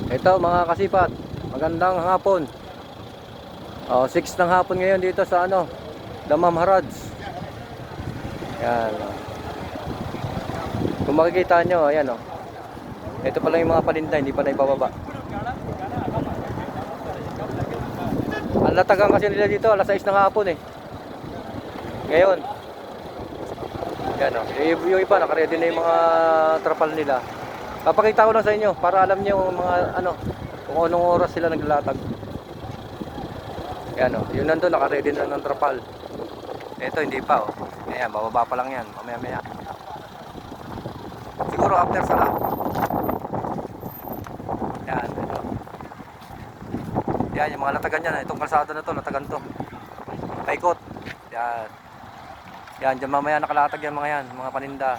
Ito mga kasipat, magandang hapon. 6 ng hapon ngayon dito sa Damam Harads. Yan. Kung makikita nyo, ayan oh. Ito pala yung mga paninda, hindi pa na ibababa. Ang latagan kasi nila dito, alas 6 ng hapon eh. Ngayon. Yan oh. Yung iba, nakaredy na yung mga trapal nila. Papakita ko lang sa inyo para alam niyo mga kung anong oras sila naglalatag. Yan o, yun nandun naka-ready na ng trapal. Ito hindi pa o. Ayan, bababa pa lang yan, mamaya-maya. Siguro after sala. Yan, ito. Yan, yung mga latagan yan, itong kalsada na to, latagan to. Paikot. Yan. Yan, dyan mamaya nakalatag yan mga yan, mga paninda.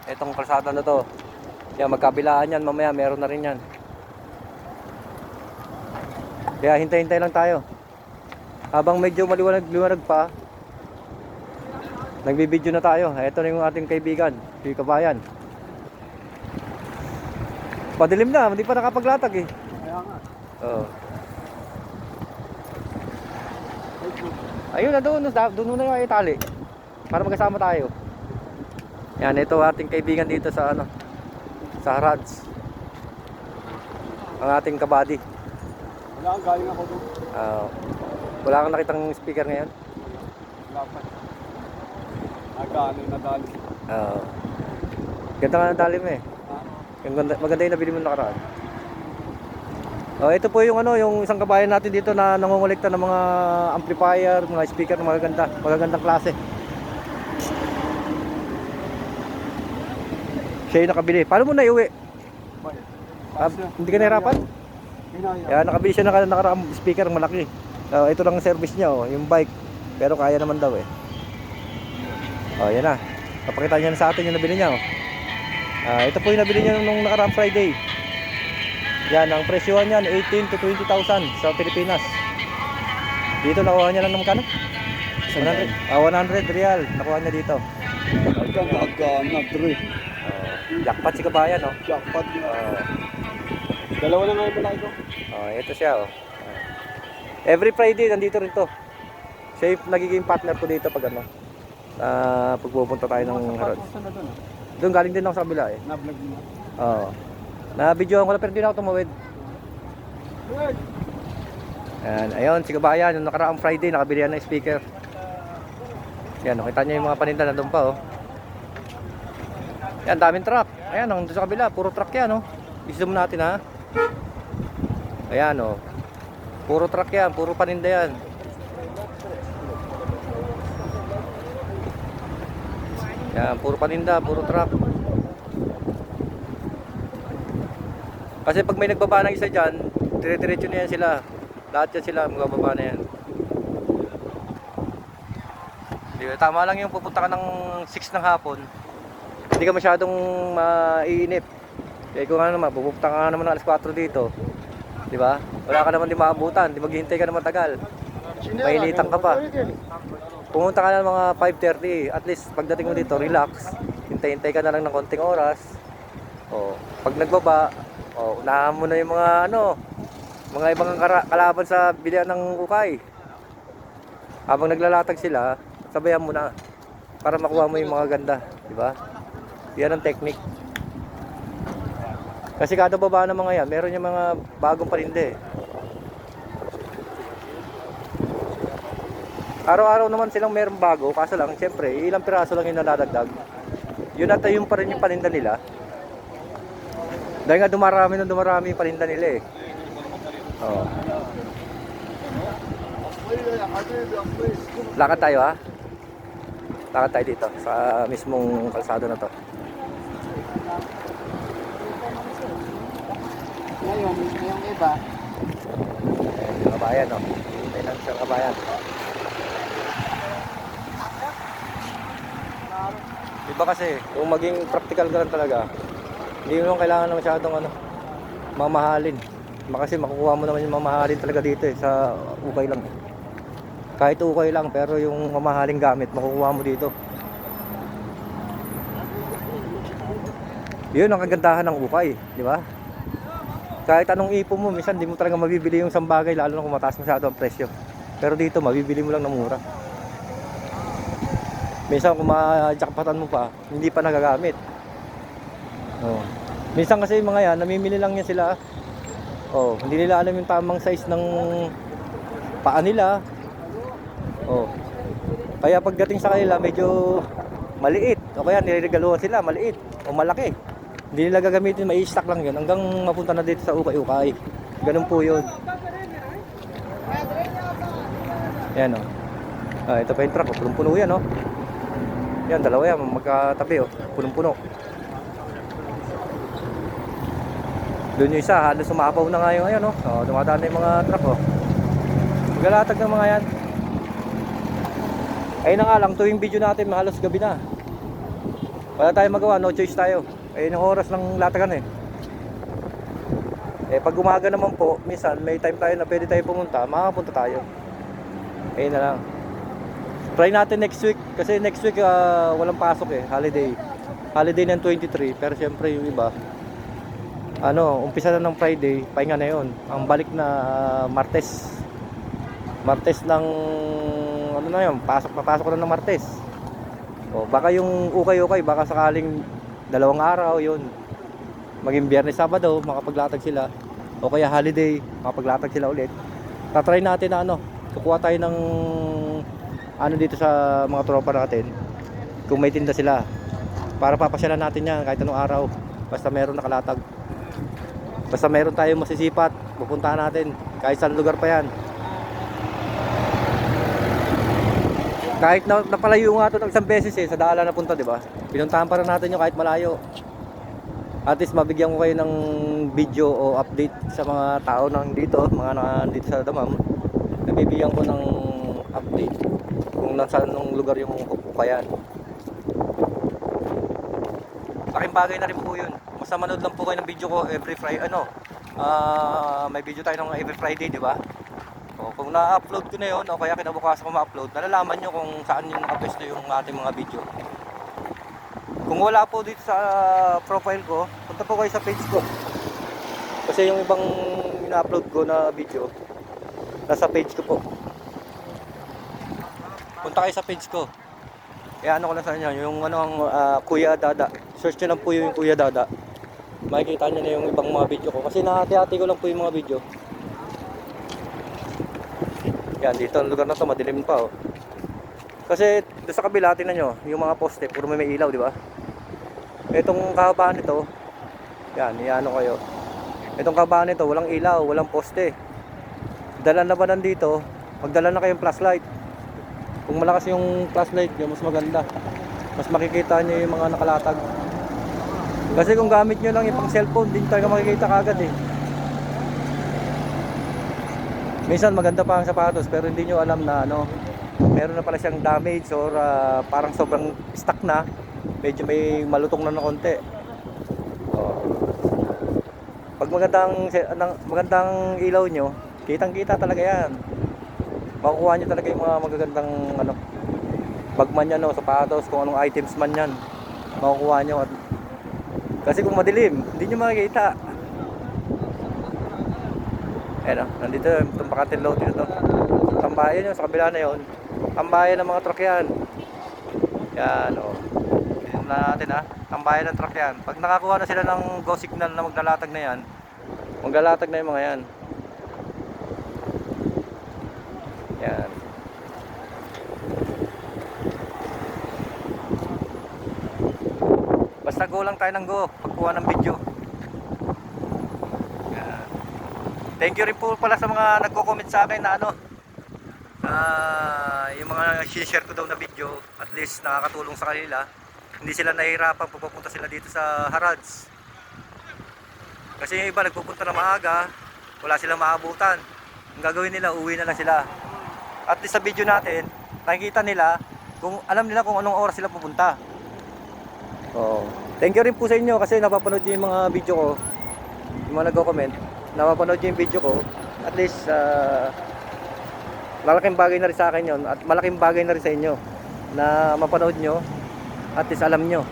Itong kalsada na to. Yan, magkabilaan yan, mamaya meron na rin yan. Kaya hintay-hintay lang tayo. Habang medyo maliwanag pa, nagbibideo na tayo. Ito na yung ating kaibigan, si Kabayan. Padilim na, hindi pa nakapaglatag eh. Kaya nga. Oo. Ayun na doon na yung itali. Para magkasama tayo. Yan, ito ating kaibigan dito sa sa Harads. Ang ating kabady. Wala, galing ako doon. Wala kang nakitang speaker ngayon? Wala pa. Nadali. Ganda nga ng dali mo eh. Maganda yung nabili mo nakaraan. Ito po yung yung isang kabayan natin dito na nangongolekta ng mga amplifier, mga speaker na magagandang klase. Siya yung nakabili. Paano mo na iuwi? Hindi ka nahirapan? Kaya nakabili siya ng nakaraang speaker malaki. Ito lang ang service niya yung bike. Pero kaya naman daw eh. Yan na. Papakita niya na sa atin yung nabili niya ito po yung nabili niya nung nakaraang Friday. Yan, ang presyohan niyan 18 to 20,000 sa Pilipinas. Dito nakuha niya lang ng magkano? 100 real nakuha niya dito. Jackpot si Kabayan Jackpot. Dalawa na nga yung malaki ko. Ito siya every Friday nandito rin to. Siya yung nagiging partner ko dito pag pagpupunta tayo ng Harads. Doon galing din ako sa kabila eh. Na-vlog mo. Na-videoan ko lang pero hindi na ako tumawid. Ayun, si Kabayan, yung nakaraang Friday, nakabili yan ng speaker. Yan, nakita niyo yung mga paninda nandun pa Yan, daming truck. Ayan, nandun sa kabila, puro truck yan I-zoom natin ha. Ayan puro truck yan, puro paninda yan. Yan, puro paninda, puro truck. Kasi pag may nagbaba ng isa dyan, dire-diretso na yan sila. Lahat yan sila, magbababa na yan. Tama lang yung pupunta ka ng 6 ng hapon. Hindi ka masyadong maiinip. Kaya kung pupunta ka naman ng alas 4 dito. Diba? Wala ka naman di maabutan. Di maghihintay ka naman tagal. Mainitan ka pa. Pumunta ka na ng mga 5:30. At least pagdating mo dito, relax. Hintay-hintay ka na lang ng konting oras. Pag nagbaba, unahan mo na yung mga ibang kalaban sa bilihan ng ukay. Habang naglalatag sila, sabayan mo na para makuha mo yung mga ganda, di ba? Yan ang technique. Kasi kada baba ng mga yan, meron yung mga bagong paninda Araw-araw naman silang meron bago, kaso lang siyempre ilang piraso lang yung naladagdag. Yun at yung pa rin yung paninda nila. Dahil nga dumarami yung paninda nila Lakad tayo ha. Lakad tayo dito sa mismong kalsada na to. Ngayon iba. Yung Kabayan Hintay lang siya Kabayan. Diba kasi kung maging practical ka lang talaga, hindi mo kailangan na masyadong mamahalin. Kasi makukuha mo naman yung mamahalin talaga dito sa ukay lang. Kahit ukay lang pero yung mamahaling gamit makukuha mo dito. Yun ang kagandahan ng ukay, di ba? Kahit anong ipon mo, minsan di mo talaga mabibili yung isang bagay, lalo na kung mataas masyado ang presyo. Pero dito, mabibili mo lang ng mura. Minsan kung ma-jackpotan mo pa, hindi pa nagagamit. Oh. Minsan kasi yung mga yan, namimili lang yan sila. Oh, hindi nila alam yung tamang size ng paa nila. Oh. Kaya pagdating sa kanila, medyo maliit. O kaya niregaluhan sila, maliit o malaki. Hindi nila gagamitin, mai-stock lang yun hanggang mapunta na dito sa ukay-ukay. Ganun po yun. Yan o. Ito pa yung truck, punong-puno yan o. Yan, dalawa yan, magkatabi o. Punong-puno. Doon yung isa, halos sumapaw na nga yung ayan o. Dumadaan na yung mga truck o. Magalatag ng mga yan. Ayun na nga lang, tuwing video natin, halos gabi na. Wala tayong magawa, no choice tayo. Ayun yung oras ng latagan pag umaga naman po, minsan may time tayo na pwede tayo pumunta, makapunta tayo. Ayun na lang. Try natin next week, kasi next week walang pasok holiday. Holiday ng 23, pero syempre yung iba, umpisa na ng Friday, pahinga na yun. Ang balik na Martes. Martes ng, papasok na ng Martes. Baka yung ukay-ukay, baka sakaling 2 araw yun. Maging Biyernes, Sabado, makapaglatag sila. O kaya holiday, makapaglatag sila ulit. Tatry natin na kukuha tayo ng dito sa mga tropa natin. Kung may tinda sila. Para papasyalan natin yan kahit anong araw. Basta meron nakalatag. Basta meron tayong masisipat, pupuntahan natin. Kahit saan lugar pa yan. Kahit napalayo nga ito ng isang beses sa Daala na punta, di ba? Pinuntahan pa rin natin yung kahit malayo. At least mabigyan ko kayo ng video o update sa mga tao nandito, mga nandito sa Damam. Nabibigyan ko ng update kung nasaan nung lugar yung ukayan. Laking bagay na rin po yun. Basta manood lang po kayo ng video ko every Friday. May video tayo ng every Friday, di ba? Kung na-upload ko na yun o kaya kinabukasan ko ma-upload, nalalaman nyo kung saan yung nakapwesto yung ating mga video. Kung wala po dito sa profile ko, punta po kayo sa page ko. Kasi yung ibang ina-upload ko na video, nasa page ko po. Punta kayo sa page ko. Kaya ko lang sa inyo, yung Kuya Dada. Search nyo lang po yung Kuya Dada. Makikita nyo na yung ibang mga video ko. Kasi nahati-hati ko lang po yung mga video. Yan, dito ang lugar na to, madilim pa Kasi doon sa kabila, tingnan nyo, yung mga poste, puro may ilaw, di ba? Itong kahabaan nito, yan, iano kayo. Itong kahabaan nito, walang ilaw, walang poste. Dala na ba nandito, magdala na kayong flashlight. Kung malakas yung flashlight nyo, mas maganda. Mas makikita nyo yung mga nakalatag. Kasi kung gamit nyo lang yung pang cellphone, hindi talaga makikita kagad Minsan maganda pa ang sapatos pero hindi nyo alam na meron na pala siyang damage or parang sobrang stuck na. Medyo may malutong na konti. Pag magandang ilaw nyo, kitang-kita talaga yan. Makukuha nyo talaga yung mga magagandang bag man yan, sapatos, kung anong items man yan. Makukuha nyo. Kasi kung madilim, hindi nyo makikita. Nandito itong Pakatin Load dito. Tambayan yun, sa kabila na yun. Tambayan ng mga truck yan. Yan Tignan natin Tambayan ng truck yan. Pag nakakuha na sila ng go signal na maglalatag na yan, maglalatag na yung mga yan. Yan. Basta go lang tayo ng go pagkuha ng video. Thank you rin po pala sa mga nagko-comment sa akin na yung mga share ko daw na video, at least nakakatulong sa kanila. Hindi sila nahihirapan pupunta sila dito sa Harads. Kasi yung iba nagpupunta na maaga, wala silang maabutan. Ang gagawin nila, uwi na lang sila. At least sa video natin, nakikita nila, alam nila kung anong oras sila pupunta. Thank you rin po sa inyo kasi napapanood nyo yung mga video ko, yung mga nagko-comment. Napapanood nyo yung video ko, at least malaking bagay na rin sa akin yun, at malaking bagay na rin sa inyo na mapanood nyo, at least alam nyo.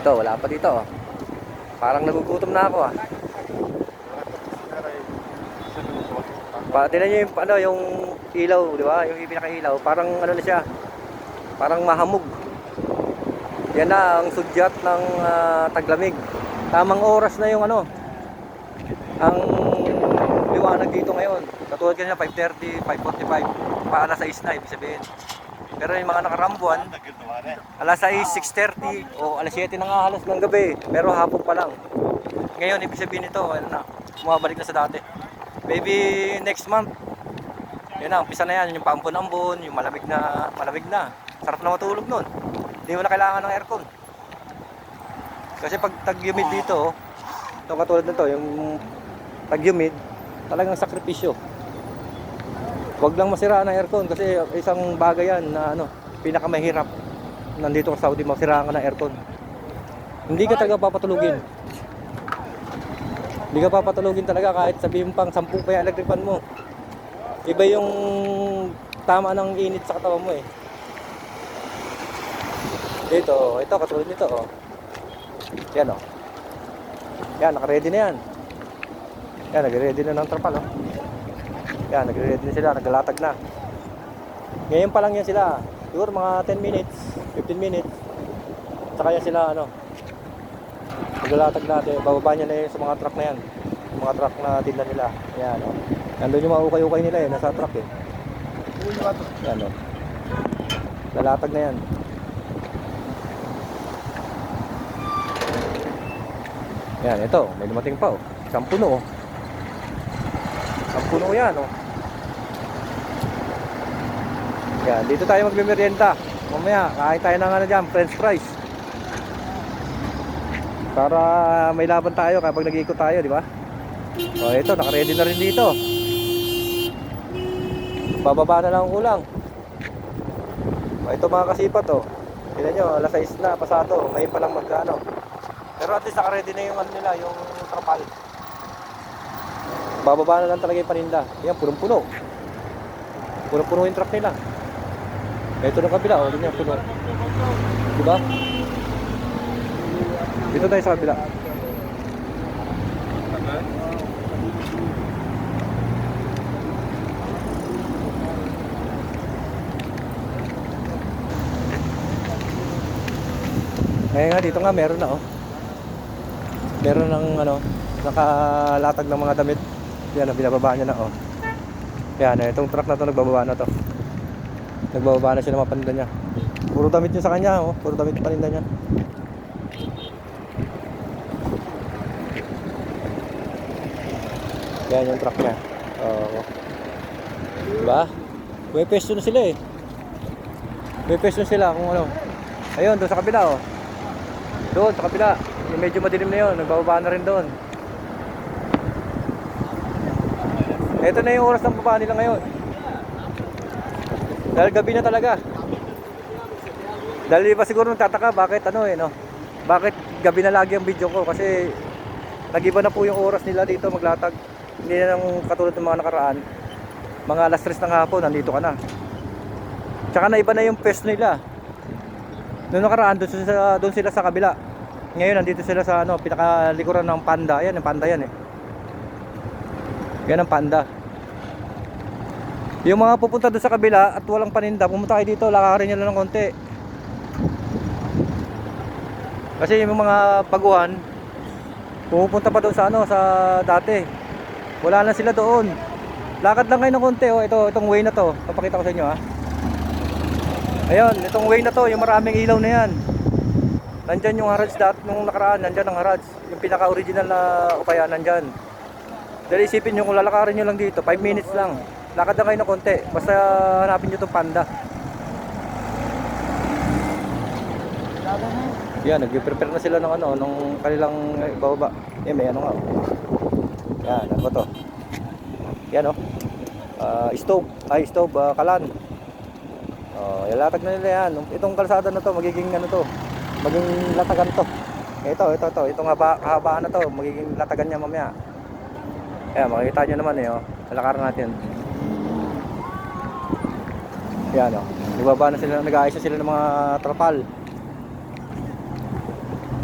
Ito, wala pa dito. Oh. Parang nagugutom na ako ah. Tingnan nyo yung, ano, yung ilaw, di ba? Yung pinaka-ilaw, parang ano na siya. Parang mahamog. Yan na ang sudyat ng taglamig. Tamang oras na yung ano, ang liwanag dito ngayon. Katulad kanina 5:30, 5:45, pa alas 6 na ibig sabihin. Pero yung mga nakarambuan, alas 6, 6:30 o alas 7 na nga halos ng gabi. Pero hapon pa lang. Ngayon ibig sabihin ito, ano na, bumabalik na sa dati. Maybe next month. Yan na, umpisa na yan, yung paambon-ambon, yung malamig na, sarap na matulog nun. Hindi mo na kailangan ng aircon. Kasi pag tag-humid dito, ito katulad nito, yung tag-humid, talagang sakripisyo. Huwag lang masira ng aircon kasi isang bagay yan na ano, pinakamahirap. Nandito sa Saudi, masiraan ka ng aircon. Hindi ka talaga papatulugin. Hindi ka papatulugin talaga kahit sabihin pang 10 pa yung electric fan mo. Iba yung tama ng init sa katawan mo eh. Dito, ito katulad nito oh. Yan oh. Yan, naka-ready na yan. Yan, nag-ready na ng trapal oh. Yan, nag-ready na sila, naglalatag na. Ngayon pa lang yan sila. Siguro mga 10 minutes, 15 minutes. Saka yan sila ano. Naglalatag natin, bababa niya na yun sa mga truck na yan. Yung mga truck na tinda nila. Yan oh. Nandun yung mga ukay-ukay nila eh, nasa truck eh. Yan oh. Lalatag na yan. Yan, ito, may dumating pa oh. Isang puno oh. Isang puno yan oh. Yan, dito tayo magme-merienda. Mamaya, kain tayo ng ano dyan, french fries. Para may laban tayo kapag nag-iikot tayo, di ba? O ito, naka-ready na rin dito. Bababa na lang ang kulang. O ito mga kasipat oh. Tignan nyo, alas 6 na, pasado. Ngayon pa lang magkano. Pero at least naka-ready na yung ano nila, yung trapal. Bababa na lang talaga yung paninda. Yan, punong-puno. Punong-puno yung truck nila. Ito ng kabila, oh, ganyan, puno. Diba? Dito tayo sa kabila. Ngayon nga, dito nga meron na oh. Meron ng ano, nakalatag ng mga damit. Yan, binababa niya na oh. Yan, itong truck na to nagbababa na to. Nagbababa na siya ng mga paninda niya. Puro damit yun sa kanya oh. Puro damit yung paninda niya. Yan yung truck niya. Oh. Diba? May pesto na sila eh. May pesto na sila kung ano. Ayun, doon sa kabila oh. Doon sa kabila. Yung medyo madilim na yun. Nagbababa na rin doon. Ito na yung oras ng baba nila ngayon. Dahil gabi na talaga. Dahil iba siguro nagtataka bakit ano eh no. Bakit gabi na lagi ang video ko kasi nag-iba na po yung oras nila dito maglatag. Hindi na nang katulad ng mga nakaraan. Mga alas 3 ng hapon nandito ka na. Tsaka na iba na yung pwesto nila. Noong nakaraan doon sila sa kabila. Ngayon nandito sila sa ano pinakalikuran ng Panda. Yan, yung Panda yan eh. Yan ang Panda. Yung mga pupunta doon sa kabila at walang paninda, pumunta kayo dito, lakarin nyo lang ng konti. Kasi yung mga baguhan, pupunta pa doon sa ano, sa dati. Wala na sila doon. Lakad lang kayo ng konti, oh. Itong way na to, papakita ko sa inyo ha. Ayun, itong way na to, yung maraming ilaw na yan. Nandyan yung Harrods dati nung nakaraan, nandyan ang Harrods. Yung pinaka-original na upaya nandyan. Dahil isipin nyo kung lalakarin nyo lang dito, 5 minutes lang. Lakad na kayo ng konti, basta hanapin nyo itong Panda. Yan, nag-prepare na sila ng ano, ng kanilang ibababa. Eh, may ano nga. Yan, ano ba to? Yan oh. Stove, kalan. Ilatag na nila yan. Itong kalsada na to, magiging ano to, magiging latagan to. Ito, itong kahabaan na to, magiging latagan niya mamaya. Ayan, makikita nyo naman eh, oh. Lalakaran natin. Yan oh. Nagbaba na sila, nag-aayos na sila ng mga trapal.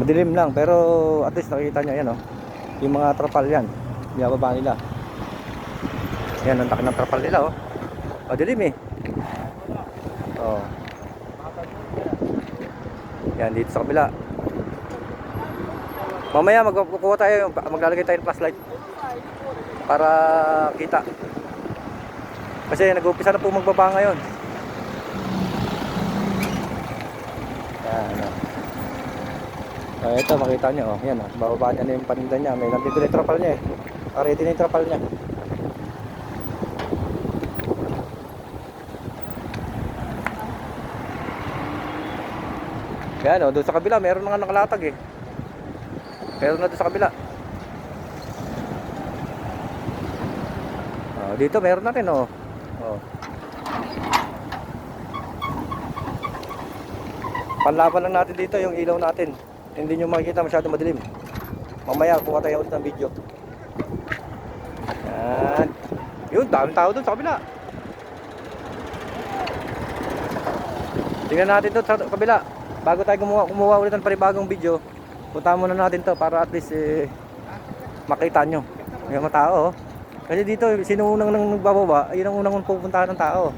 Madilim lang, pero at least nakikita nyo, yan oh. Yung mga trapal yan. Binababa nila. Yan, ang laki ng trapal nila oh. Madilim eh. Oh. Yan, dito sa kabila. Mamaya magkukuha tayo, maglalagay tayo ng flashlight para kita. Kasi nag-uumpisa na po magbaba ngayon. Yan. Ito makita nyo, oh. Yan oh. Bababa niya na yung paninda niya. May nandito na yung trapal niya eh. Ready na yung trapal niya. Yan oh, doon sa kabila meron nga nakalatag eh. Meron na doon sa kabila. Oh, dito meron na rin oh. Oh. Panlaban lang natin dito yung ilaw natin. Hindi nyo makikita masyado madilim. Mamaya kuha tayo ulit ng video. Yan. Yun, daming tao doon sa kabila. Tingnan natin doon sa kabila. Bago tayo kumuha ulit ng panibagong video, punta muna natin to para at least makita nyo. May mga tao oh. Kasi dito, sino unang nang nagbababa, ayun ang unang pupuntahan ng tao.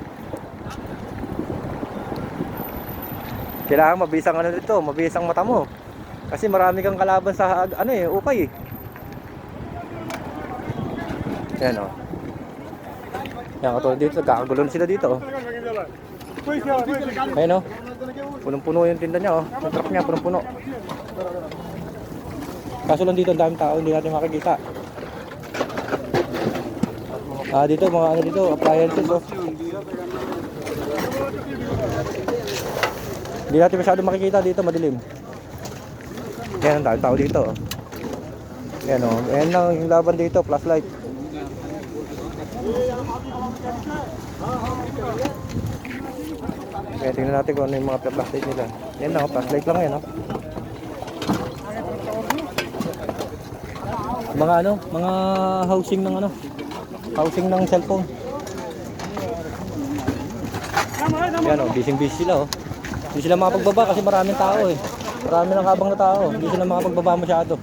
Kailangan mabis ang ano dito, mabis ang mata mo. Kasi marami kang kalaban sa ano eh, ukay eh. Yan oh. Yan katulad dito, kakagulo na sila dito oh. Ayun oh. Punong-puno yung tinda niya oh. Yung truck niya punong-puno. Kaso lang dito ang daming tao, hindi natin makikita. Dito mga ano dito, appliances oh. Hindi natin masyado makikita dito, madilim. Yan ang daming tao dito oh. Yan oh, yan lang yung laban dito, flashlight. Kaya tingnan natin kung ano yung mga flashlight nila. Yan na, flashlight lang yan. Oh. Mga ano, mga housing ng ano, housing ng cellphone. Yan oh, busy sila oh. Hindi sila makapagbaba kasi maraming tao eh. Marami ng kabang na tao. Hindi sila makapagbaba masyado.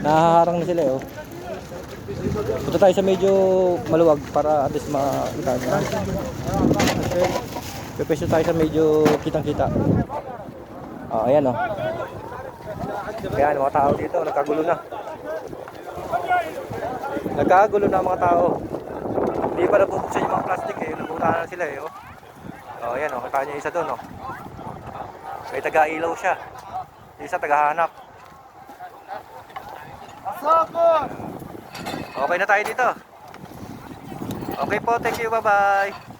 Nahaharang na sila eh oh. Punta tayo sa medyo maluwag para at least makita nyo. Pwesto tayo sa medyo kitang-kita. Ayan oh. Ayan, mga tao dito, nagkagulo na. Nagkagulo na mga tao. Hindi pa nabubuksan yung mga plastic eh. Nabuta na sila eh oh. Ayan oh, kita nyo isa doon oh. May taga-ilaw siya. Isa taga-hanap. Okay na tayo dito. Okay po, thank you, bye-bye.